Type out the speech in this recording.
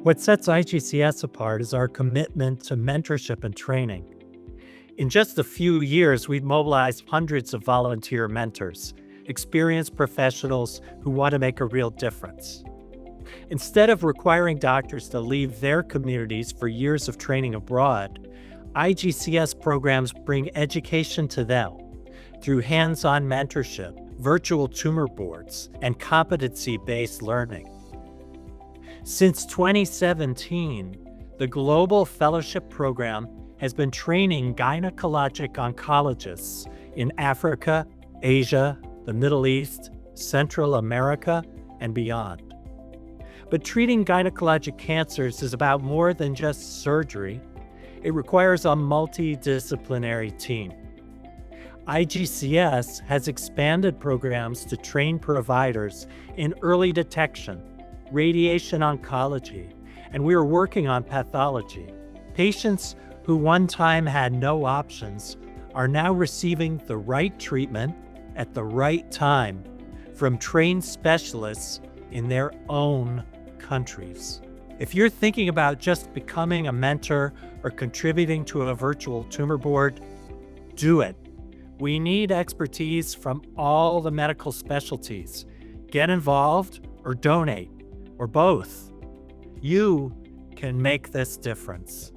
What sets IGCS apart is our commitment to mentorship and training. In just a few years, we've mobilized hundreds of volunteer mentors, experienced professionals who want to make a real difference. Instead of requiring doctors to leave their communities for years of training abroad, IGCS programs bring education to them through hands-on mentorship, virtual tumor boards, and competency-based learning. Since 2017, the Global Fellowship Program has been training gynecologic oncologists in Africa, Asia, the Middle East, Central America, and beyond. But treating gynecologic cancers is about more than just surgery. It requires a multidisciplinary team. IGCS has expanded programs to train providers in early detection, radiation oncology, and we are working on pathology. Patients who one time had no options are now receiving the right treatment at the right time from trained specialists in their own countries. If you're thinking about just becoming a mentor or contributing to a virtual tumor board, do it. We need expertise from all the medical specialties. Get involved or donate, or both. You can make this difference.